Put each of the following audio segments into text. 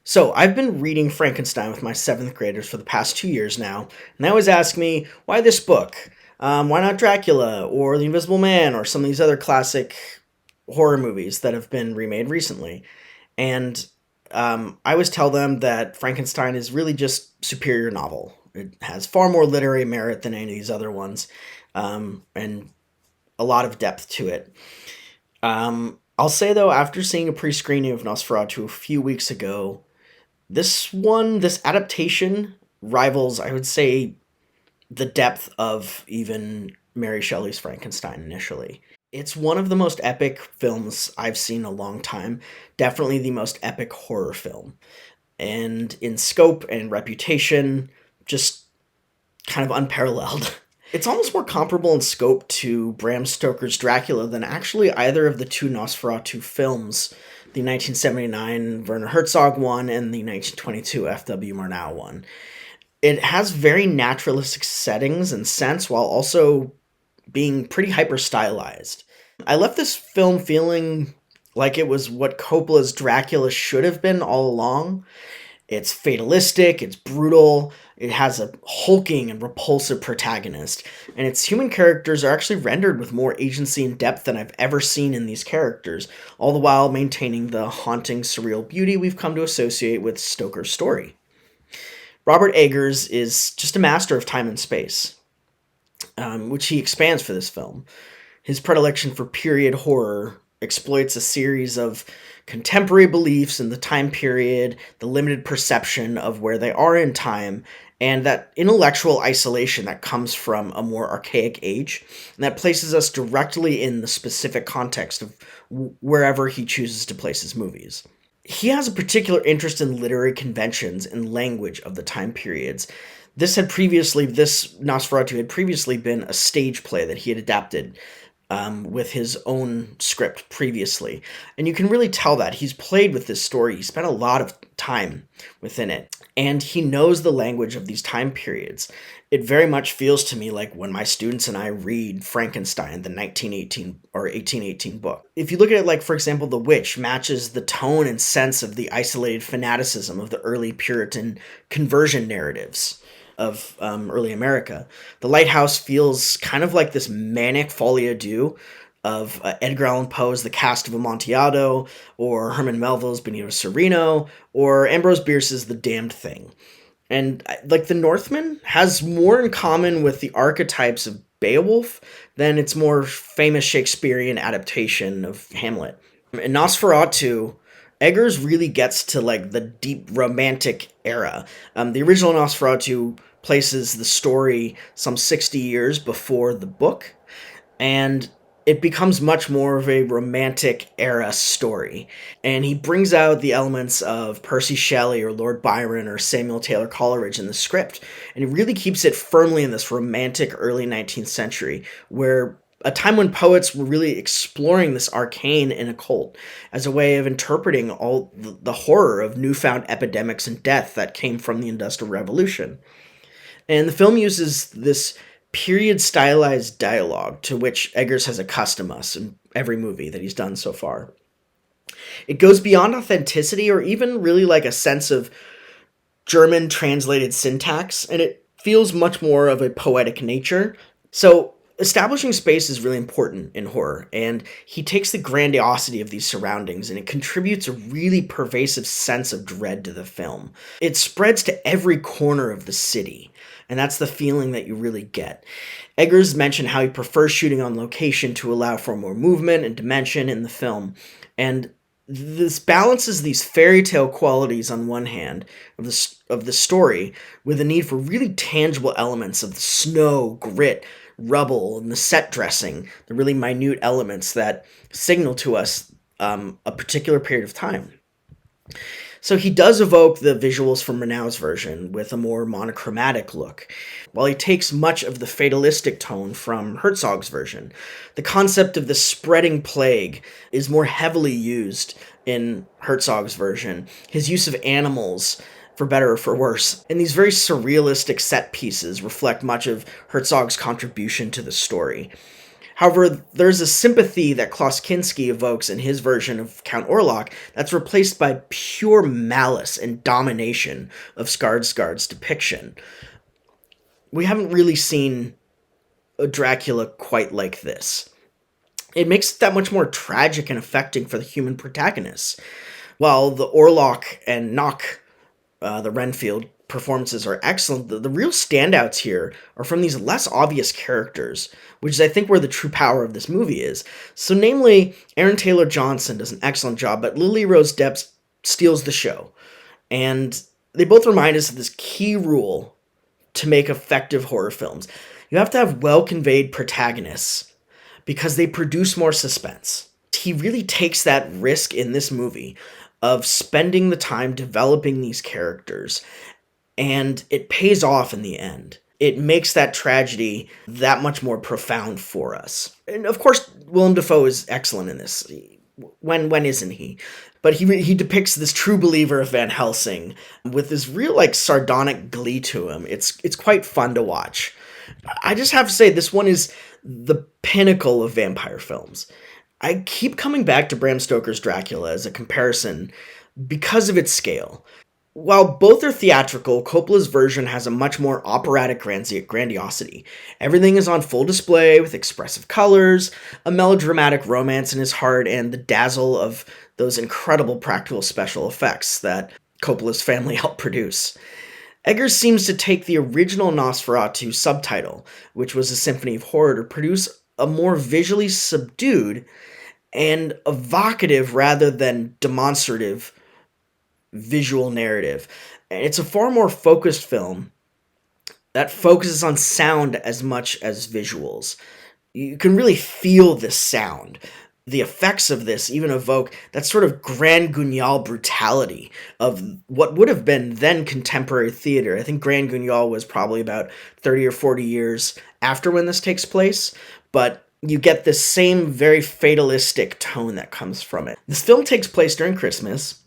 So, I've been reading Frankenstein with my seventh graders for the past 2 years now, and they always ask me, why this book? Why not Dracula, or The Invisible Man, or some of these other classic horror movies that have been remade recently? And I always tell them that Frankenstein is really just superior novel. It has far more literary merit than any of these other ones, and a lot of depth to it. I'll say though, after seeing a pre-screening of Nosferatu a few weeks ago, this adaptation rivals, I would say, the depth of even Mary Shelley's Frankenstein initially. It's one of the most epic films I've seen in a long time. Definitely the most epic horror film. And in scope and reputation, just kind of unparalleled. It's almost more comparable in scope to Bram Stoker's Dracula than actually either of the two Nosferatu films, the 1979 Werner Herzog one and the 1922 F.W. Murnau one. It has very naturalistic settings and sense while also being pretty hyper stylized. I left this film feeling like it was what Coppola's Dracula should have been all along. It's fatalistic, it's brutal, it has a hulking and repulsive protagonist, and its human characters are actually rendered with more agency and depth than I've ever seen in these characters, all the while maintaining the haunting, surreal beauty we've come to associate with Stoker's story. Robert Eggers is just a master of time and space, which he expands for this film. His predilection for period horror exploits a series of contemporary beliefs in the time period, the limited perception of where they are in time, and that intellectual isolation that comes from a more archaic age, and that places us directly in the specific context of wherever he chooses to place his movies. He has a particular interest in literary conventions and language of the time periods. This Nosferatu had previously been a stage play that he had adapted with his own script previously. And you can really tell that. He's played with this story. He spent a lot of time within it. And he knows the language of these time periods. It very much feels to me like when my students and I read Frankenstein, the 1918 or 1818 book. If you look at it like, for example, The Witch matches the tone and sense of the isolated fanaticism of the early Puritan conversion narratives of early America. The Lighthouse feels kind of like this manic folie à deux of Edgar Allan Poe's The Cast of Amontillado, or Herman Melville's Benito Cereno, or Ambrose Bierce's The Damned Thing. And like The Northman has more in common with the archetypes of Beowulf than its more famous Shakespearean adaptation of Hamlet. In Nosferatu, Eggers really gets to like the deep romantic era. The original Nosferatu places the story some 60 years before the book, and it becomes much more of a romantic era story. And he brings out the elements of Percy Shelley or Lord Byron or Samuel Taylor Coleridge in the script, and he really keeps it firmly in this romantic early 19th century, where a time when poets were really exploring this arcane and occult as a way of interpreting all the horror of newfound epidemics and death that came from the Industrial Revolution. And the film uses this period stylized dialogue to which Eggers has accustomed us in every movie that he's done so far. It goes beyond authenticity or even really like a sense of German translated syntax, and it feels much more of a poetic nature. So establishing space is really important in horror, and he takes the grandiosity of these surroundings and it contributes a really pervasive sense of dread to the film. It spreads to every corner of the city, and that's the feeling that you really get. Eggers mentioned how he prefers shooting on location to allow for more movement and dimension in the film, and this balances these fairy tale qualities on one hand of the story with the need for really tangible elements of the snow, grit, rubble, and the set dressing, the really minute elements that signal to us a particular period of time. So he does evoke the visuals from Murnau's version with a more monochromatic look, while he takes much of the fatalistic tone from Herzog's version. The concept of the spreading plague is more heavily used in Herzog's version. His use of animals, for better or for worse, and these very surrealistic set pieces reflect much of Herzog's contribution to the story. However, there's a sympathy that Klaus Kinski evokes in his version of Count Orlok that's replaced by pure malice and domination of Skarsgård's depiction. We haven't really seen a Dracula quite like this. It makes it that much more tragic and affecting for the human protagonists. While the Orlok and Nock, the Renfield performances are excellent, the real standouts here are from these less obvious characters, which is, I think, where the true power of this movie is. So, namely, Aaron Taylor Johnson does an excellent job, but Lily Rose Depp steals the show. And they both remind us of this key rule to make effective horror films. You have to have well-conveyed protagonists because they produce more suspense. He really takes that risk in this movie of spending the time developing these characters, and it pays off in the end. It makes that tragedy that much more profound for us. And of course, Willem Dafoe is excellent in this. When isn't he? But he depicts this true believer of Van Helsing with this real like sardonic glee to him. It's quite fun to watch. I just have to say this one is the pinnacle of vampire films. I keep coming back to Bram Stoker's Dracula as a comparison because of its scale. While both are theatrical, Coppola's version has a much more operatic grandiosity. Everything is on full display with expressive colors, a melodramatic romance in his heart, and the dazzle of those incredible practical special effects that Coppola's family helped produce. Eggers seems to take the original Nosferatu subtitle, which was a symphony of horror, to produce a more visually subdued and evocative rather than demonstrative visual narrative. And it's a far more focused film that focuses on sound as much as visuals. You can really feel this sound. The effects of this even evoke that sort of Grand Guignol brutality of what would have been then contemporary theater. I think Grand Guignol was probably about 30 or 40 years after when this takes place, but you get this same very fatalistic tone that comes from it. This film takes place during Christmas.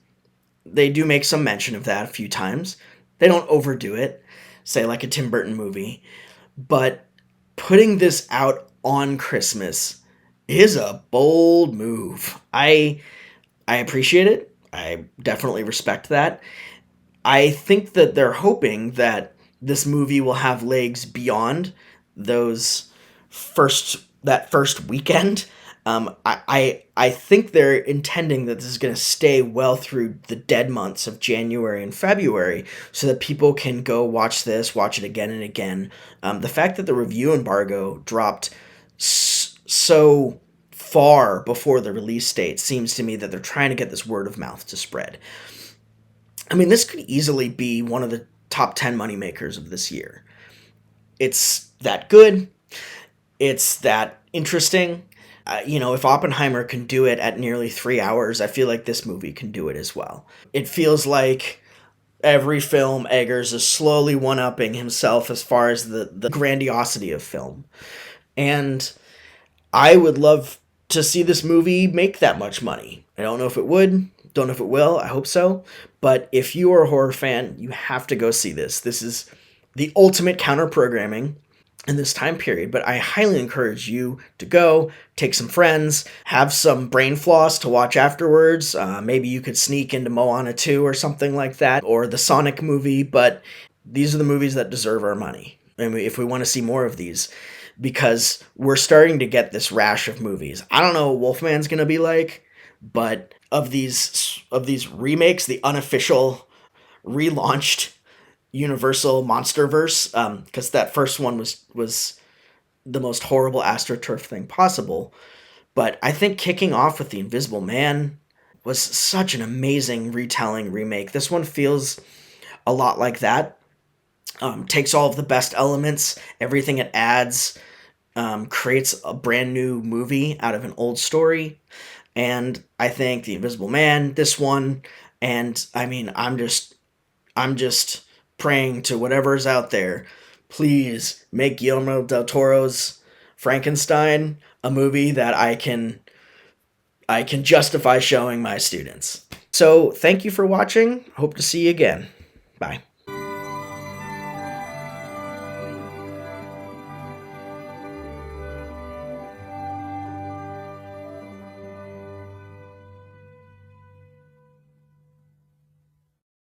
They do make some mention of that a few times. They don't overdo it, say like a Tim Burton movie, but putting this out on Christmas is a bold move. I appreciate it. I definitely respect that. I think that they're hoping that this movie will have legs beyond that first weekend. I think they're intending that this is going to stay well through the dead months of January and February so that people can go watch it again and again. The fact that the review embargo dropped so far before the release date seems to me that they're trying to get this word of mouth to spread. I mean, this could easily be one of the top 10 moneymakers of this year. It's that good. It's that interesting. If Oppenheimer can do it at nearly 3 hours, I feel like this movie can do it as well. It feels like every film Eggers is slowly one-upping himself as far as the grandiosity of film. And I would love to see this movie make that much money. I don't know if it would, don't know if it will, I hope so. But if you are a horror fan, you have to go see this. This is the ultimate counter-programming in this time period, but I highly encourage you to go, take some friends, have some brain floss to watch afterwards. Maybe you could sneak into Moana 2 or something like that, or the Sonic movie, but these are the movies that deserve our money. And if we want to see more of these, because we're starting to get this rash of movies. I don't know what Wolfman's going to be like, but of these remakes, the unofficial relaunched Universal Monsterverse, because that first one was the most horrible AstroTurf thing possible. But I think kicking off with The Invisible Man was such an amazing retelling remake. This one feels a lot like that. Takes all of the best elements, everything it adds, creates a brand new movie out of an old story. And I think The Invisible Man, this one, and I mean, I'm just praying to whatever's out there, please make Guillermo del Toro's Frankenstein a movie that I can justify showing my students. So thank you for watching. Hope to see you again. Bye.